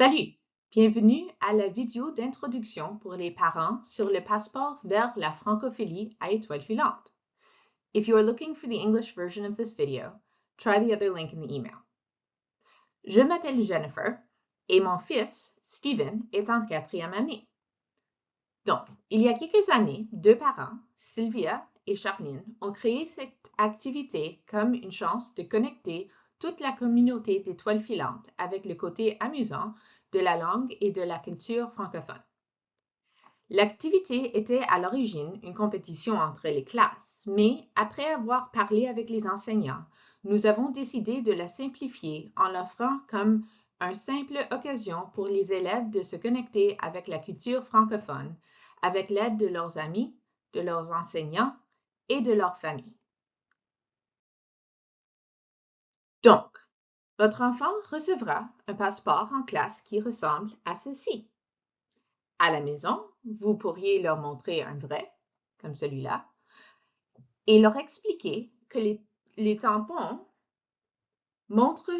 Salut! Bienvenue à la vidéo d'introduction pour les parents sur le passeport vers la francophilie à étoile filante. If you are looking for the English version of this video, try the other link in the email. Je m'appelle Jennifer et mon fils, Steven, est en 4e année. Donc, il y a quelques années, deux parents, Sylvia et Charline, ont créé cette activité comme une chance de connecter toute la communauté d'étoiles filantes avec le côté amusant de la langue et de la culture francophone. L'activité était à l'origine une compétition entre les classes, mais après avoir parlé avec les enseignants, nous avons décidé de la simplifier en l'offrant comme une simple occasion pour les élèves de se connecter avec la culture francophone avec l'aide de leurs amis, de leurs enseignants et de leur famille. Donc, votre enfant recevra un passeport en classe qui ressemble à ceci. À la maison, vous pourriez leur montrer un vrai, comme celui-là, et leur expliquer que les tampons montrent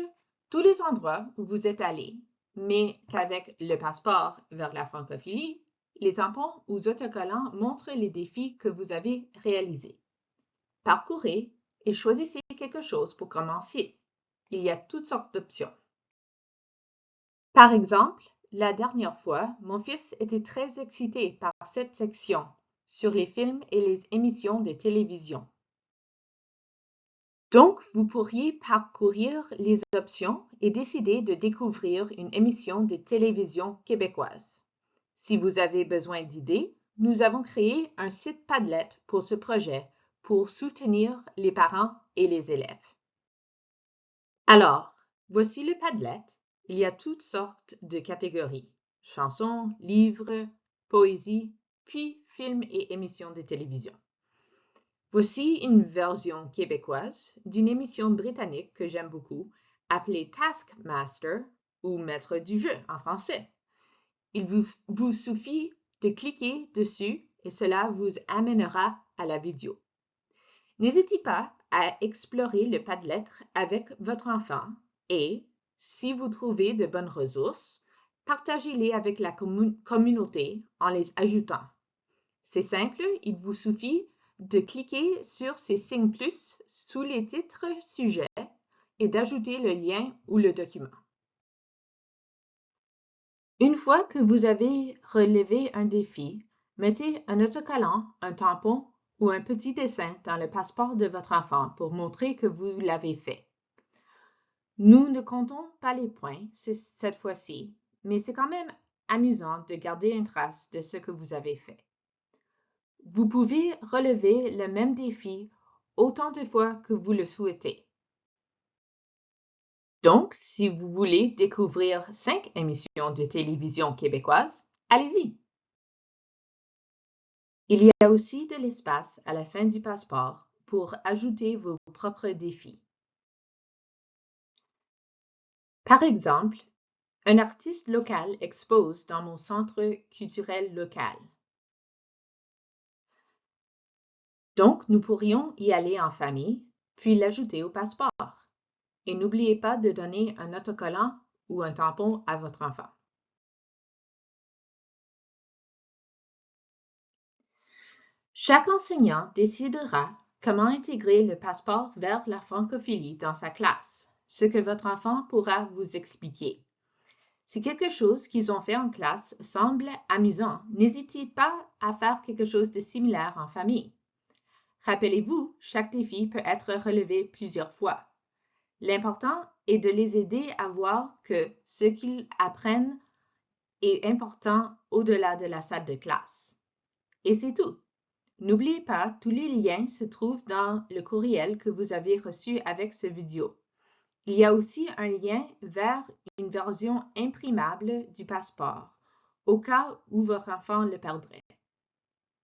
tous les endroits où vous êtes allé, mais qu'avec le passeport vers la francophilie, les tampons ou autocollants montrent les défis que vous avez réalisés. Parcourez et choisissez quelque chose pour commencer. Il y a toutes sortes d'options. Par exemple, la dernière fois, mon fils était très excité par cette section sur les films et les émissions de télévision. Donc, vous pourriez parcourir les options et décider de découvrir une émission de télévision québécoise. Si vous avez besoin d'idées, nous avons créé un site Padlet pour ce projet pour soutenir les parents et les élèves. Alors, voici le Padlet. Il y a toutes sortes de catégories: chansons, livres, poésie, puis films et émissions de télévision. Voici une version québécoise d'une émission britannique que j'aime beaucoup, appelée Taskmaster ou Maître du jeu en français. Il vous suffit de cliquer dessus et cela vous amènera à la vidéo. N'hésitez pas à explorer le Padlet avec votre enfant et, si vous trouvez de bonnes ressources, partagez-les avec la communauté en les ajoutant. C'est simple, il vous suffit de cliquer sur ces signes plus sous les titres sujets et d'ajouter le lien ou le document. Une fois que vous avez relevé un défi, mettez un autocollant, un tampon ou un petit dessin dans le passeport de votre enfant pour montrer que vous l'avez fait. Nous ne comptons pas les points cette fois-ci, mais c'est quand même amusant de garder une trace de ce que vous avez fait. Vous pouvez relever le même défi autant de fois que vous le souhaitez. Donc, si vous voulez découvrir 5 émissions de télévision québécoises, allez-y! Il y a aussi de l'espace à la fin du passeport pour ajouter vos propres défis. Par exemple, un artiste local expose dans mon centre culturel local. Donc, nous pourrions y aller en famille, puis l'ajouter au passeport. Et n'oubliez pas de donner un autocollant ou un tampon à votre enfant. Chaque enseignant décidera comment intégrer le passeport vers la francophilie dans sa classe, ce que votre enfant pourra vous expliquer. Si quelque chose qu'ils ont fait en classe semble amusant, n'hésitez pas à faire quelque chose de similaire en famille. Rappelez-vous, chaque défi peut être relevé plusieurs fois. L'important est de les aider à voir que ce qu'ils apprennent est important au-delà de la salle de classe. Et c'est tout. N'oubliez pas, tous les liens se trouvent dans le courriel que vous avez reçu avec cette vidéo. Il y a aussi un lien vers une version imprimable du passeport, au cas où votre enfant le perdrait.